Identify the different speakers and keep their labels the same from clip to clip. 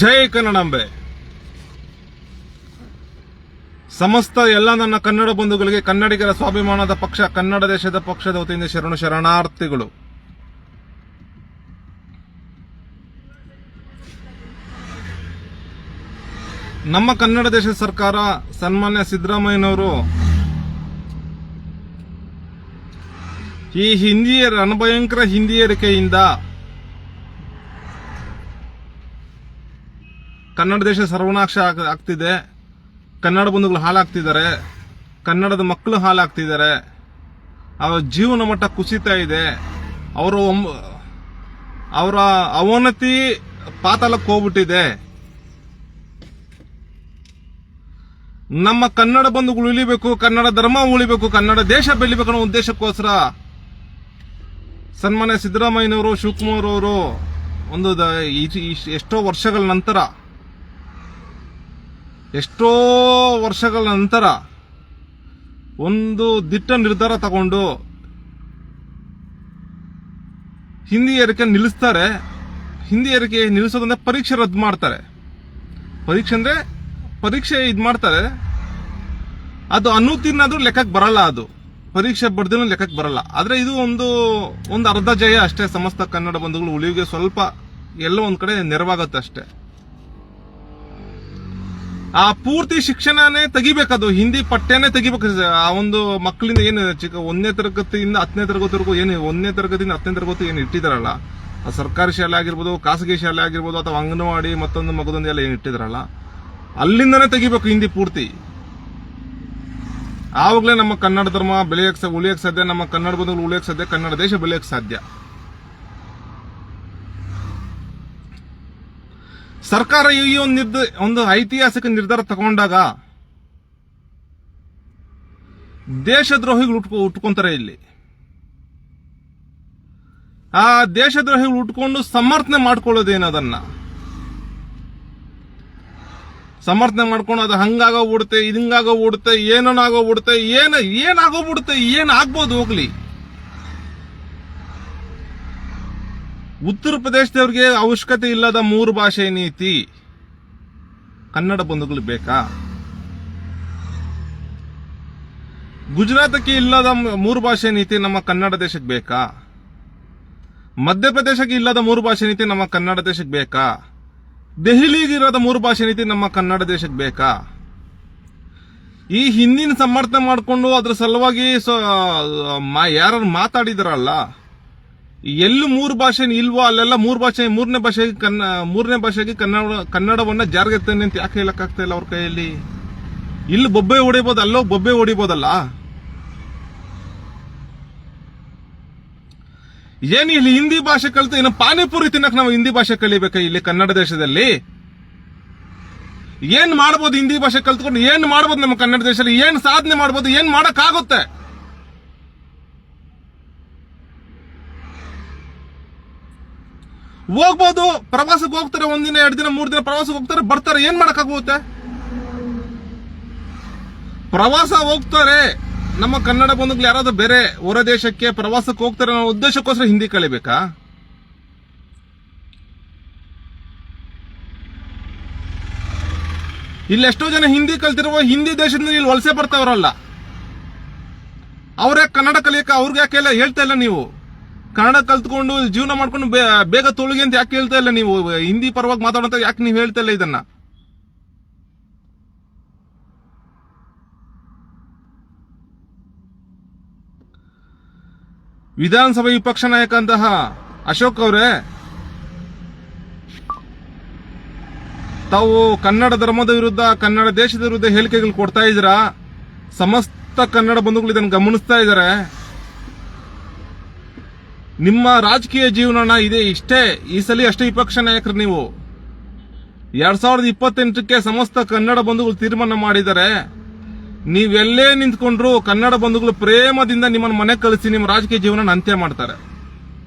Speaker 1: ಜೈ ಕನ್ನಡಾಂಬೆ. ಸಮಸ್ತ ಎಲ್ಲ ನನ್ನ ಕನ್ನಡ ಬಂಧುಗಳಿಗೆ ಕನ್ನಡಿಗರ ಸ್ವಾಭಿಮಾನದ ಪಕ್ಷ ಕನ್ನಡ ದೇಶದ ಪಕ್ಷದ ವತಿಯಿಂದ ಶರಣಾರ್ಥಿಗಳು. ನಮ್ಮ ಕನ್ನಡ ದೇಶದ ಸರ್ಕಾರ ಸನ್ಮಾನ್ಯ ಸಿದ್ದರಾಮಯ್ಯನವರು ಈ ಹಿಂದಿಯರ ಅನಭಯಂಕರ ಹಿಂದಿಯರಿಕೆಯಿಂದ ಕನ್ನಡ ದೇಶ ಸರ್ವನಾಶ ಆಗ್ತಿದೆ. ಕನ್ನಡ ಬಂಧುಗಳು ಹಾಳಾಗ್ತಿದ್ದಾರೆ, ಕನ್ನಡದ ಮಕ್ಕಳು ಹಾಳಾಗ್ತಿದ್ದಾರೆ, ಅವರ ಜೀವನ ಮಟ್ಟ ಕುಸಿತಾ ಇದೆ, ಅವರ ಅವನತಿ ಪಾತಾಳಕ್ಕೆ ಹೋಗ್ಬಿಟ್ಟಿದೆ. ನಮ್ಮ ಕನ್ನಡ ಬಂಧುಗಳು ಉಳಿಬೇಕು, ಕನ್ನಡ ಧರ್ಮ ಉಳಿಬೇಕು, ಕನ್ನಡ ದೇಶ ಬೆಳಿಬೇಕು ಅನ್ನೋ ಉದ್ದೇಶಕ್ಕೋಸ್ಕರ ಸನ್ಮಾನ್ಯ ಸಿದ್ದರಾಮಯ್ಯನವರು, ಶಿವಕುಮಾರ್ ಅವರು ಒಂದು ಎಷ್ಟೋ ವರ್ಷಗಳ ನಂತರ ಒಂದು ದಿಟ್ಟ ನಿರ್ಧಾರ ತಗೊಂಡು ಹಿಂದಿ ಏರಿಕೆ ನಿಲ್ಲಿಸ್ತಾರೆ. ಹಿಂದಿ ಏರಿಕೆ ನಿಲ್ಲಿಸೋದಂದ್ರೆ ಪರೀಕ್ಷೆ ರದ್ದು ಮಾಡ್ತಾರೆ. ಪರೀಕ್ಷೆ ಇದು ಮಾಡ್ತಾರೆ. ಅದು ಅನುತ್ತೀರ್ಣಾದ್ರೂ ಲೆಕ್ಕಕ್ಕೆ ಬರಲ್ಲ, ಅದು ಪರೀಕ್ಷೆ ಬರ್ದೇನೂ ಲೆಕ್ಕಕ್ಕೆ ಬರಲ್ಲ. ಆದ್ರೆ ಇದು ಒಂದು ಅರ್ಧ ಜಯ ಅಷ್ಟೇ. ಸಮಸ್ತ ಕನ್ನಡ ಬಂಧುಗಳು ಉಳಿವಿಗೆ ಸ್ವಲ್ಪ ಎಲ್ಲೋ ಒಂದ್ ಕಡೆ ನೆರವಾಗುತ್ತೆ ಅಷ್ಟೇ. ಆ ಪೂರ್ತಿ ಶಿಕ್ಷಣನೇ ತೆಗಿಬೇಕದು, ಹಿಂದಿ ಪಠ್ಯನೇ ತೆಗಿಬೇಕು. ಆ ಒಂದು ಮಕ್ಕಳಿಂದ ಏನು ಚಿಕ್ಕ 1ನೇ ತರಗತಿಯಿಂದ 10ನೇ ತರಗತಿವರೆಗೂ ಏನು 1ನೇ ತರಗತಿಯಿಂದ 10ನೇ ತರಗತಿ ಏನು ಇಟ್ಟಿದಾರಲ್ಲ, ಆ ಸರ್ಕಾರಿ ಶಾಲೆ ಆಗಿರ್ಬೋದು, ಖಾಸಗಿ ಶಾಲೆ ಆಗಿರ್ಬೋದು, ಅಥವಾ ಅಂಗನವಾಡಿ ಮತ್ತೊಂದು ಮಗದೊಂದು ಎಲ್ಲ ಏನು ಇಟ್ಟಿದಾರಲ್ಲ, ಅಲ್ಲಿಂದನೇ ತೆಗಿಬೇಕು ಹಿಂದಿ ಪೂರ್ತಿ. ಆವಾಗಲೇ ನಮ್ಮ ಕನ್ನಡ ಧರ್ಮ ಉಳಿಯಕ್ಕೆ ಸಾಧ್ಯ, ನಮ್ಮ ಕನ್ನಡ ಬಂಧುಗಳು ಉಳಿಯಕ್ಕೆ ಸಾಧ್ಯ, ಕನ್ನಡ ದೇಶ ಬೆಳೆಯಕ್ಕೆ ಸಾಧ್ಯ. ಸರ್ಕಾರ ಈ ಒಂದು ಐತಿಹಾಸಿಕ ನಿರ್ಧಾರ ತಗೊಂಡಾಗ ದೇಶದ್ರೋಹಿಗಳು ಉಟ್ಕೊಂತಾರೆ. ಇಲ್ಲಿ ಆ ದೇಶದ್ರೋಹಿಗಳು ಉಟ್ಕೊಂಡು ಸಮರ್ಥನೆ ಮಾಡ್ಕೊಳ್ಳೋದೇನು, ಅದನ್ನ ಸಮರ್ಥನೆ ಮಾಡ್ಕೊಂಡು ಅದು ಹಂಗಾಗೋಗ್ಬಿಡುತ್ತೆ, ಇದಂಗಾಗೋಗ್ಬಿಡುತ್ತೆ, ಏನಾಗೋಗ್ಬಿಡುತ್ತೆ, ಏನಾಗೋಗ್ಬಿಡುತ್ತೆ, ಏನಾಗ್ಬೋದು ಹೋಗ್ಲಿ. ಉತ್ತರ ಪ್ರದೇಶದವ್ರಿಗೆ ಅವಶ್ಯಕತೆ ಇಲ್ಲದ 3 ಭಾಷೆ ನೀತಿ ಕನ್ನಡ ಬಂಧುಗಳು ಬೇಕಾ? ಗುಜರಾತಕ್ಕೆ ಇಲ್ಲದ 3 ಭಾಷೆ ನೀತಿ ನಮ್ಮ ಕನ್ನಡ ದೇಶಕ್ಕೆ ಬೇಕಾ? ಮಧ್ಯಪ್ರದೇಶಕ್ಕೆ ಇಲ್ಲದ 3 ಭಾಷೆ ನೀತಿ ನಮ್ಮ ಕನ್ನಡ ದೇಶಕ್ಕೆ ಬೇಕಾ? ದೆಹಲಿಗಿರೋದ 3 ಭಾಷೆ ನೀತಿ ನಮ್ಮ ಕನ್ನಡ ದೇಶಕ್ಕೆ ಬೇಕಾ? ಈ ಹಿಂದಿನ ಸಮರ್ಥನೆ ಮಾಡಿಕೊಂಡು ಅದ್ರ ಸಲುವಾಗಿ ಯಾರು ಮಾತಾಡಿದಾರಲ್ಲ, ಎಲ್ಲೂ 3 ಭಾಷೆ ಇಲ್ವೋ ಅಲ್ಲೆಲ್ಲ 3ನೇ ಭಾಷೆಗೆ ಕನ್ನಡವನ್ನ ಜಾರಿಗೆ ತನ್ನಿ ಅಂತ ಯಾಕೆ ಹೇಳಕ್ಕಾಗ್ತಾ ಇಲ್ಲ ಅವ್ರ ಕೈಯಲ್ಲಿ? ಇಲ್ಲಿ ಬೊಬ್ಬೆ ಹೊಡಿಬೋದು, ಅಲ್ಲೋ ಬೊಬ್ಬೆ ಹೊಡಿಬೋದಲ್ಲ. ಏನ್ ಇಲ್ಲಿ ಹಿಂದಿ ಭಾಷೆ ಕಲಿತು ಇನ್ನು ಪಾನಿಪುರಿ ತಿನ್ನಕ್ ನಾವು ಹಿಂದಿ ಭಾಷೆ ಕಲಿಬೇಕಾ? ಇಲ್ಲಿ ಕನ್ನಡ ದೇಶದಲ್ಲಿ ಏನ್ ಮಾಡ್ಬೋದು? ಹಿಂದಿ ಭಾಷೆ ಕಲ್ತ್ಕೊಂಡು ಏನ್ ಮಾಡ್ಬೋದು? ನಮ್ಮ ಕನ್ನಡ ದೇಶದಲ್ಲಿ ಏನ್ ಸಾಧನೆ ಮಾಡ್ಬೋದು? ಏನ್ ಮಾಡಕ್ಕಾಗುತ್ತೆ? ಹೋಗ್ಬೋದು, ಪ್ರವಾಸಕ್ಕೆ ಹೋಗ್ತಾರೆ, 1 ದಿನ 2 ದಿನ 3 ದಿನ ಪ್ರವಾಸಕ್ಕೆ ಹೋಗ್ತಾರೆ, ಬರ್ತಾರೆ. ಏನ್ ಮಾಡಕ್ಕಾಗುತ್ತೆ? ಪ್ರವಾಸ ಹೋಗ್ತಾರೆ ನಮ್ಮ ಕನ್ನಡ ಬಂಧುಗಳು ಯಾರಾದ್ರೂ ಬೇರೆ ಹೊರ ದೇಶಕ್ಕೆ ಪ್ರವಾಸಕ್ಕೆ ಹೋಗ್ತಾರೆ ಅನ್ನೋ ಉದ್ದೇಶಕ್ಕೋಸ್ಕರ ಹಿಂದಿ ಕಲಿಬೇಕಾ? ಇಲ್ಲಿ ಎಷ್ಟೋ ಜನ ಹಿಂದಿ ಕಲ್ತಿರುವ ಹಿಂದಿ ದೇಶದಿಂದ ಇಲ್ಲಿ ವಲಸೆ ಬರ್ತಾವ್ರಲ್ಲ, ಅವ್ರ್ಯಾಕೆ ಕನ್ನಡ ಕಲಿಯಕ ಅವ್ರಿಗೆ ಯಾಕೆ ಹೇಳ್ತಾ ಇಲ್ಲ ನೀವು? ಕನ್ನಡ ಕಲ್ತ್ಕೊಂಡು ಜೀವನ ಮಾಡ್ಕೊಂಡು ಬೇಗ ತೊಳಗಿ ಅಂತ ಯಾಕೆ ಹೇಳ್ತಾ ಇಲ್ಲ ನೀವು? ಹಿಂದಿ ಪರವಾಗಿ ಮಾತಾಡೋಂತ ಯಾಕೆ ನೀವು ಹೇಳ್ತಾ ಇಲ್ಲ ಇದನ್ನ? ವಿಧಾನಸಭೆ ವಿಪಕ್ಷ ನಾಯಕ ಅಂತಹ ಅಶೋಕ್ ಅವರೇ, ತಾವು ಕನ್ನಡ ಧರ್ಮದ ವಿರುದ್ಧ, ಕನ್ನಡ ದೇಶದ ವಿರುದ್ಧ ಹೇಳಿಕೆಗಳು ಕೊಡ್ತಾ ಇದ್ದೀರಾ. ಸಮಸ್ತ ಕನ್ನಡ ಬಂಧುಗಳು ಇದನ್ನು ಗಮನಿಸ್ತಾ ಇದ್ದಾರೆ. ನಿಮ್ಮ ರಾಜಕೀಯ ಜೀವನ ಇದೆ ಇಷ್ಟೇ. ಈ ಸಲ ಅಷ್ಟೇ ವಿಪಕ್ಷ ನಾಯಕರು ನೀವು. 2028ಕ್ಕೆ ಸಮಸ್ತ ಕನ್ನಡ ಬಂಧುಗಳು ತೀರ್ಮಾನ ಮಾಡಿದ್ದಾರೆ. ನೀವೆಲ್ಲೇ ನಿಂತ್ಕೊಂಡ್ರು ಕನ್ನಡ ಬಂಧುಗಳು ಪ್ರೇಮದಿಂದ ನಿಮ್ಮನ್ನ ಮನೆ ಕಳಿಸಿ ನಿಮ್ಮ ರಾಜಕೀಯ ಜೀವನ ಅಂತ್ಯ ಮಾಡ್ತಾರೆ.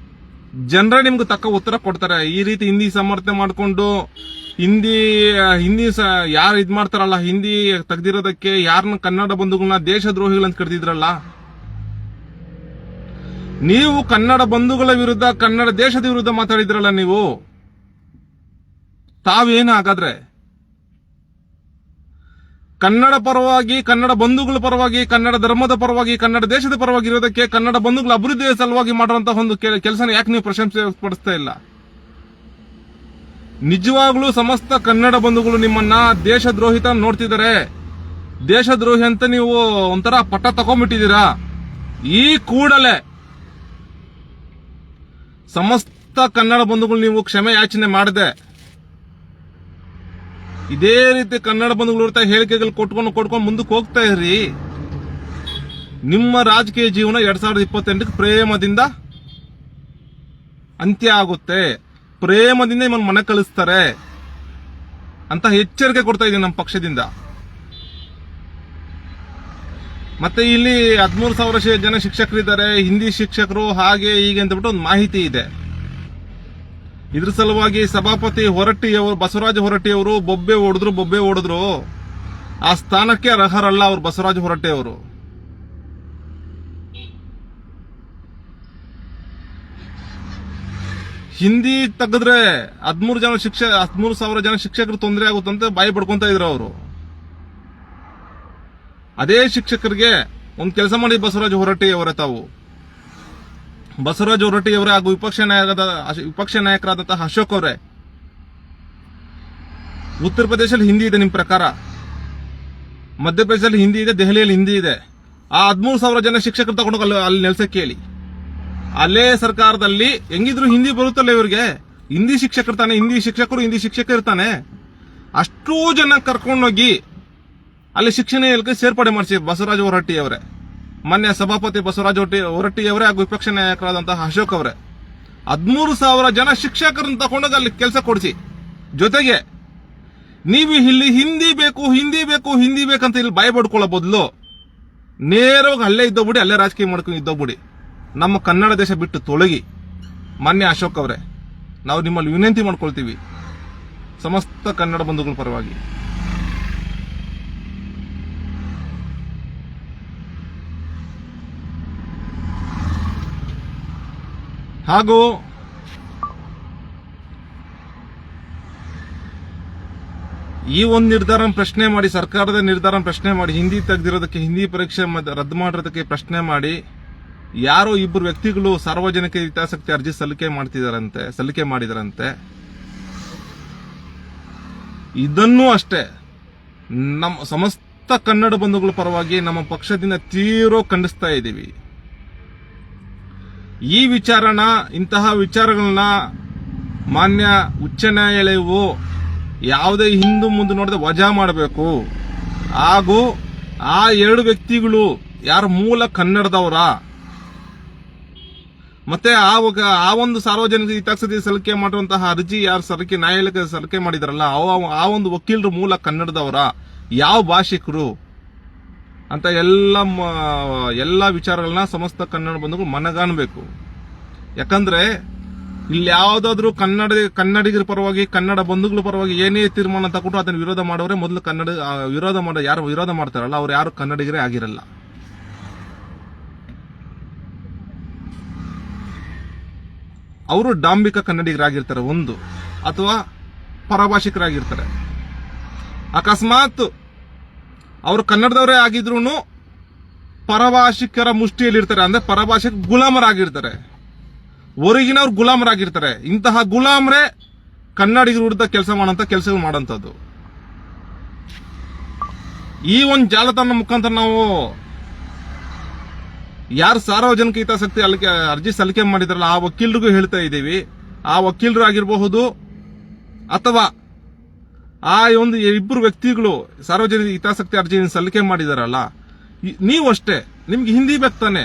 Speaker 1: ಜನರೇ ನಿಮ್ಗೆ ತಕ್ಕ ಉತ್ತರ ಕೊಡ್ತಾರೆ. ಈ ರೀತಿ ಹಿಂದಿ ಸಮರ್ಥನೆ ಮಾಡಿಕೊಂಡು ಹಿಂದಿ ಯಾರು ಇದ್ ಮಾಡ್ತಾರಲ್ಲ, ಹಿಂದಿ ತೆಗ್ದಿರೋದಕ್ಕೆ ಯಾರನ್ನ ಕನ್ನಡ ಬಂಧುಗಳನ್ನ ದೇಶದ್ರೋಹಿಗಳಂತ ಕರೆದಿದ್ರಲ್ಲ, ನೀವು ಕನ್ನಡ ಬಂಧುಗಳ ವಿರುದ್ಧ, ಕನ್ನಡ ದೇಶದ ವಿರುದ್ಧ ಮಾತಾಡಿದ್ರಲ್ಲ ನೀವು. ತಾವೇನು ಹಾಗಾದ್ರೆ? ಕನ್ನಡ ಪರವಾಗಿ, ಕನ್ನಡ ಬಂಧುಗಳ ಪರವಾಗಿ, ಕನ್ನಡ ಧರ್ಮದ ಪರವಾಗಿ, ಕನ್ನಡ ದೇಶದ ಪರವಾಗಿ ಇರೋದಕ್ಕೆ, ಕನ್ನಡ ಬಂಧುಗಳ ಅಭಿವೃದ್ಧಿಯ ಸಲುವಾಗಿ ಮಾಡುವಂತಹ ಒಂದು ಕೆಲಸನ ಯಾಕೆ ನೀವು ಪ್ರಶಂಸೆ ವ್ಯಕ್ತಪಡಿಸ್ತಾ ಇಲ್ಲ? ನಿಜವಾಗ್ಲೂ ಸಮಸ್ತ ಕನ್ನಡ ಬಂಧುಗಳು ನಿಮ್ಮನ್ನ ದೇಶದ್ರೋಹಿತ ನೋಡ್ತಿದ್ದಾರೆ. ದೇಶದ್ರೋಹಿ ಅಂತ ನೀವು ಒಂಥರ ಪಟ್ಟ ತಗೊಂಡ್ಬಿಟ್ಟಿದ್ದೀರಾ. ಈ ಕೂಡಲೇ ಸಮಸ್ತ ಕನ್ನಡ ಬಂಧುಗಳು ನೀವು ಕ್ಷಮೆ ಯಾಚನೆ ಮಾಡದೆ ಇದೇ ರೀತಿ ಕನ್ನಡ ಬಂಧುಗಳು ಇರ್ತಾ ಹೇಳಿಕೆಗಳು ಕೊಟ್ಕೊಂಡು ಮುಂದಕ್ಕೆ ಹೋಗ್ತಾ ಇರ್ರಿ. ನಿಮ್ಮ ರಾಜಕೀಯ ಜೀವನ 2028 ಪ್ರೇಮದಿಂದ ಅಂತ್ಯ ಆಗುತ್ತೆ. ಪ್ರೇಮದಿಂದ ನಿಮ್ಮನ್ನು ಮನೆ ಕಳಿಸ್ತಾರೆ ಅಂತ ಎಚ್ಚರಿಕೆ ಕೊಡ್ತಾ ಇದ್ದೀನಿ ನಮ್ಮ ಪಕ್ಷದಿಂದ. ಮತ್ತೆ ಇಲ್ಲಿ 13,000 ಜನ ಶಿಕ್ಷಕರಿದ್ದಾರೆ, ಹಿಂದಿ ಶಿಕ್ಷಕರು ಹಾಗೆ ಹೀಗೆ ಅಂತ ಬಿಟ್ಟು ಒಂದು ಮಾಹಿತಿ ಇದೆ. ಇದ್ರ ಸಲುವಾಗಿ ಸಭಾಪತಿ ಹೊರಟ್ಟಿಯವರು, ಬಸವರಾಜ ಹೊರಟ್ಟಿಯವರು ಬೊಬ್ಬೆ ಹೊಡೆದ್ರು. ಆ ಸ್ಥಾನಕ್ಕೆ ಅರ್ಹರಲ್ಲ ಅವರು. ಬಸವರಾಜ ಹೊರಟ್ಟಿಯವರು ಹಿಂದಿ ತೆಗೆದ್ರೆ 13,000 ಜನ ಶಿಕ್ಷಕರು ತೊಂದರೆ ಆಗುತ್ತಂತೆ ಬಾಯಿ ಪಡ್ಕೊಂತ ಇದ್ರು ಅವರು. ಅದೇ ಶಿಕ್ಷಕರಿಗೆ ಒಂದು ಕೆಲಸ ಮಾಡಿ ಬಸವರಾಜ ಹೊರಟ್ಟಿಯವರೇ ತಾವು. ಬಸವರಾಜ ಹೊರಟ್ಟಿಯವರೇ ಹಾಗೂ ವಿಪಕ್ಷ ನಾಯಕರಾದಂತಹ ಅಶೋಕ್ ಅವರೇ, ಉತ್ತರ ಪ್ರದೇಶದಲ್ಲಿ ಹಿಂದಿ ಇದೆ ನಿಮ್ಮ ಪ್ರಕಾರ, ಮಧ್ಯಪ್ರದೇಶದಲ್ಲಿ ಹಿಂದಿ ಇದೆ, ದೆಹಲಿಯಲ್ಲಿ ಹಿಂದಿ ಇದೆ. ಆ 13,000 ಜನ ಶಿಕ್ಷಕರು ತಗೊಂಡು ಅಲ್ಲಿ ನೆಲೆಸಕ್ಕೆ ಹೇಳಿ. ಅಲ್ಲೇ ಸರ್ಕಾರದಲ್ಲಿ ಹೆಂಗಿದ್ರು ಹಿಂದಿ ಬರುತ್ತಲ್ಲ ಇವರಿಗೆ. ಹಿಂದಿ ಶಿಕ್ಷಕರು ತಾನೆ, ಹಿಂದಿ ಶಿಕ್ಷಕರು ಇರ್ತಾನೆ. ಅಷ್ಟೂ ಜನ ಕರ್ಕೊಂಡೋಗಿ ಅಲ್ಲಿ ಶಿಕ್ಷಣ ಇಲಾಖೆ ಸೇರ್ಪಡೆ ಮಾಡಿಸಿ ಬಸವರಾಜ ಹೊರಟ್ಟಿಯವರೇ, ಮಾನ್ಯ ಸಭಾಪತಿ ಬಸವರಾಜ ಹೊರಟ್ಟಿಯವರೇ ಹಾಗೂ ವಿಪಕ್ಷ ನಾಯಕರಾದಂತಹ ಅಶೋಕ್ ಅವರೇ 13,000 ಜನ ಶಿಕ್ಷಕರನ್ನು ತಗೊಂಡೋಗಿ ಅಲ್ಲಿ ಕೆಲಸ ಕೊಡಿಸಿ. ಜೊತೆಗೆ ನೀವು ಇಲ್ಲಿ ಹಿಂದಿ ಬೇಕಂತ ಇಲ್ಲಿ ಬಾಯಿ ಪಡ್ಕೊಳ್ಳೋ ಬದಲು ನೇರವಾಗಿ ಅಲ್ಲೇ ಇದ್ದೋಗ್ಬಿಡಿ, ಅಲ್ಲೇ ರಾಜಕೀಯ ಮಾಡ್ಕೊಂಡು ಇದ್ದೋಗ್ಬಿಡಿ. ನಮ್ಮ ಕನ್ನಡ ದೇಶ ಬಿಟ್ಟು ತೊಲಗಿ. ಮಾನ್ಯ ಅಶೋಕ್ ಅವರೇ, ನಾವು ನಿಮ್ಮಲ್ಲಿ ವಿನಂತಿ ಮಾಡ್ಕೊಳ್ತೀವಿ ಸಮಸ್ತ ಕನ್ನಡ ಬಂಧುಗಳ ಪರವಾಗಿ. ಹಾಗೂ ಈ ಒಂದು ನಿರ್ಧಾರ ಪ್ರಶ್ನೆ ಮಾಡಿ, ಸರ್ಕಾರದ ನಿರ್ಧಾರ ಪ್ರಶ್ನೆ ಮಾಡಿ, ಹಿಂದಿ ತೆಗೆದಿರೋದಕ್ಕೆ, ಹಿಂದಿ ಪರೀಕ್ಷೆ ರದ್ದು ಮಾಡಿರೋದಕ್ಕೆ ಪ್ರಶ್ನೆ ಮಾಡಿ, ಯಾರೋ ಇಬ್ಬರು ವ್ಯಕ್ತಿಗಳು ಸಾರ್ವಜನಿಕ ಹಿತಾಸಕ್ತಿ ಅರ್ಜಿ ಸಲ್ಲಿಕೆ ಮಾಡಿದಾರಂತೆ. ಇದನ್ನೂ ಅಷ್ಟೇ ನಮ್ಮ ಸಮಸ್ತ ಕನ್ನಡ ಬಂಧುಗಳ ಪರವಾಗಿ ನಮ್ಮ ಪಕ್ಷದಿಂದ ತೀವ್ರ ಖಂಡಿಸ್ತಾ ಇದ್ದೀವಿ. ಈ ಇಂತಹ ವಿಚಾರಗಳನ್ನ ಮಾನ್ಯ ಉಚ್ಚ ನ್ಯಾಯಾಲಯವು ಯಾವುದೇ ಹಿಂದು ಮುಂದೆ ನೋಡದೆ ವಜಾ ಮಾಡಬೇಕು. ಹಾಗೂ ಆ 2 ವ್ಯಕ್ತಿಗಳು ಯಾರು ಮೂಲ ಕನ್ನಡದವರ, ಮತ್ತೆ ಆ ಒಂದು ಸಾರ್ವಜನಿಕ ಹಿತಾಸಕ್ತಿ ಸಲ್ಲಿಕೆ ಮಾಡುವಂತಹ ಅರ್ಜಿ ಯಾರು ನ್ಯಾಯಾಲಯಕ್ಕೆ ಸಲ್ಲಿಕೆ ಮಾಡಿದಾರಲ್ಲ, ಆ ಒಂದು ವಕೀಲರು ಮೂಲ ಕನ್ನಡದವರ, ಯಾವ ಭಾಷಿಕರು ಅಂತ ಎಲ್ಲ ವಿಚಾರಗಳನ್ನ ಸಮಸ್ತ ಕನ್ನಡ ಬಂಧುಗಳು ಮನಗಾಣಬೇಕು. ಯಾಕಂದ್ರೆ ಇಲ್ಲಿ ಯಾವ್ದಾದ್ರು ಕನ್ನಡಿಗರ ಪರವಾಗಿ, ಕನ್ನಡ ಬಂಧುಗಳ ಪರವಾಗಿ ಏನೇ ತೀರ್ಮಾನ ತಗೊಂಡು ಅದನ್ನು ವಿರೋಧ ಮಾಡೋರೆ ಮೊದಲು ಯಾರು ವಿರೋಧ ಮಾಡ್ತಾರಲ್ಲ ಅವ್ರು ಯಾರು ಕನ್ನಡಿಗರೇ ಆಗಿರಲ್ಲ. ಅವರು ಡಾಂಬಿಕ ಕನ್ನಡಿಗರಾಗಿರ್ತಾರೆ ಒಂದು, ಅಥವಾ ಪರಭಾಷಿಕರಾಗಿರ್ತಾರೆ. ಅಕಸ್ಮಾತ್ ಅವರು ಕನ್ನಡದವರೇ ಆಗಿದ್ರು ಪರಭಾಷಿಕರ ಮುಷ್ಟಿಯಲ್ಲಿರ್ತಾರೆ. ಅಂದ್ರೆ ಪರಭಾಷಿಕ ಗುಲಾಮರಾಗಿರ್ತಾರೆ, ಹೊರಗಿನವ್ರು ಗುಲಾಮರಾಗಿರ್ತಾರೆ. ಇಂತಹ ಗುಲಾಮರೇ ಕನ್ನಡಿಗರ ವಿರುದ್ಧ ಕೆಲಸಗಳು ಮಾಡೋಂಥದ್ದು. ಈ ಒಂದು ಜಾಲತಾಣ ಮುಖಾಂತರ ನಾವು ಯಾರು ಸಾರ್ವಜನಿಕ ಹಿತಾಸಕ್ತಿ ಅರ್ಜಿ ಸಲ್ಲಿಕೆ ಮಾಡಿದಾರಲ್ಲ ಆ ವಕೀಲರಿಗೂ ಹೇಳ್ತಾ ಇದ್ದೀವಿ. ಆ ವಕೀಲರು ಆಗಿರಬಹುದು ಅಥವಾ ಆ ಒಂದು ಇಬ್ಬರು ವ್ಯಕ್ತಿಗಳು ಸಾರ್ವಜನಿಕ ಹಿತಾಸಕ್ತಿ ಅರ್ಜಿಯನ್ನು ಸಲ್ಲಿಕೆ ಮಾಡಿದಾರಲ್ಲ, ನೀವು ಅಷ್ಟೇ, ನಿಮ್ಗೆ ಹಿಂದಿ ಬೇಕಾನೆ,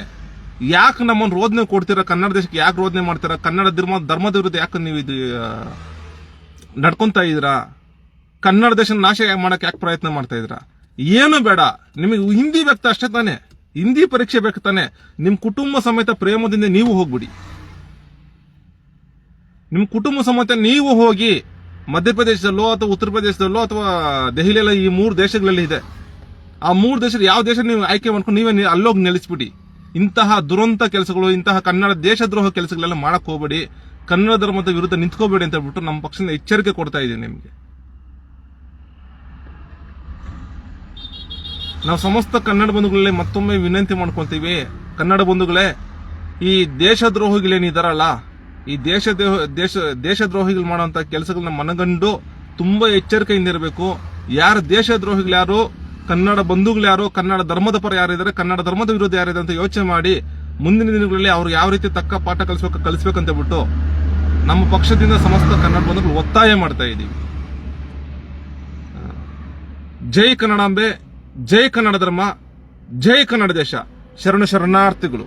Speaker 1: ಯಾಕೆ ನಮ್ಮನ್ನು ರೋದನೆ ಕೊಡ್ತೀರಾ? ಕನ್ನಡ ದೇಶಕ್ಕೆ ಯಾಕೆ ರೋದನೆ ಮಾಡ್ತೀರಾ? ಕನ್ನಡ ಧರ್ಮದ ವಿರುದ್ಧ ಯಾಕೆ ನೀವು ಇದು ನಡ್ಕೊಂತ ಇದ್ದೀರಾ? ಕನ್ನಡ ದೇಶ ನಾಶ ಮಾಡಕ್ಕೆ ಯಾಕೆ ಪ್ರಯತ್ನ ಮಾಡ್ತಾ ಇದ್ದೀರಾ? ಏನು ಬೇಡ, ನಿಮಗೆ ಹಿಂದಿ ಬೇಕು ಅಷ್ಟೇ ತಾನೆ, ಹಿಂದಿ ಪರೀಕ್ಷೆ ಬೇಕು ತಾನೆ. ನಿಮ್ ಕುಟುಂಬ ಸಮೇತ ಪ್ರೇಮದಿಂದ ನೀವು ಹೋಗ್ಬಿಡಿ. ನಿಮ್ ಕುಟುಂಬ ಸಮೇತ ನೀವು ಹೋಗಿ ಮಧ್ಯಪ್ರದೇಶದಲ್ಲೋ ಅಥವಾ ಉತ್ತರ ಪ್ರದೇಶದಲ್ಲೋ ಅಥವಾ ದೆಹಲಿಯಲ್ಲ, ಈ 3 ದೇಶಗಳಲ್ಲಿ ಇದೆ. ಆ 3 ದೇಶದ ಯಾವ ದೇಶ ನೀವು ಆಯ್ಕೆ ಮಾಡ್ಕೊಂಡು ನೀವೇ ಅಲ್ಲೋಗಿ ನೆಲೆಸ್ಬಿಡಿ. ಇಂತಹ ದುರಂತ ಕೆಲಸಗಳು, ಇಂತಹ ಕನ್ನಡ ದೇಶದ್ರೋಹ ಕೆಲಸಗಳೆಲ್ಲ ಮಾಡಕ್ ಹೋಗ್ಬೇಡಿ. ಕನ್ನಡ ಧರ್ಮದ ವಿರುದ್ಧ ನಿಂತ್ಕೋಬೇಡಿ ಅಂತ ಹೇಳ್ಬಿಟ್ಟು ನಮ್ಮ ಪಕ್ಷದಿಂದ ಎಚ್ಚರಿಕೆ ಕೊಡ್ತಾ ಇದ್ದೀವಿ ನಿಮಗೆ. ನಾವು ಸಮಸ್ತ ಕನ್ನಡ ಬಂಧುಗಳೇ ಮತ್ತೊಮ್ಮೆ ವಿನಂತಿ ಮಾಡ್ಕೊಳ್ತೀವಿ. ಕನ್ನಡ ಬಂಧುಗಳೇ, ಈ ದೇಶದ್ರೋಹಿಗಳೇನಿದಾರಲ್ಲ, ಈ ದೇಶದ್ರೋಹಿಗಳು ಮಾಡುವಂತ ಕೆಲಸಗಳನ್ನ ಮನಗಂಡು ತುಂಬಾ ಎಚ್ಚರಿಕೆಯಿಂದ ಇರಬೇಕು. ಯಾರು ದೇಶದ್ರೋಹಿಗಳು, ಕನ್ನಡ ಬಂಧುಗಳು, ಕನ್ನಡ ಧರ್ಮದ ಪರ ಯಾರಿದ್ದಾರೆ, ಕನ್ನಡ ಧರ್ಮದ ವಿರುದ್ಧ ಯಾರಿದೆ ಅಂತ ಯೋಚನೆ ಮಾಡಿ ಮುಂದಿನ ದಿನಗಳಲ್ಲಿ ಅವ್ರು ಯಾವ ರೀತಿ ತಕ್ಕ ಪಾಠ ಕಲಿಸ್ಬೇಕಂತ ಬಿಟ್ಟು ನಮ್ಮ ಪಕ್ಷದಿಂದ ಸಮಸ್ತ ಕನ್ನಡ ಬಂಧುಗಳು ಒತ್ತಾಯ ಮಾಡ್ತಾ ಇದ್ದೀವಿ. ಜೈ ಕನ್ನಡಾಂಬೆ, ಜೈ ಕನ್ನಡ ಧರ್ಮ, ಜೈ ಕನ್ನಡ ದೇಶ. ಶರಣಾರ್ಥಿಗಳು.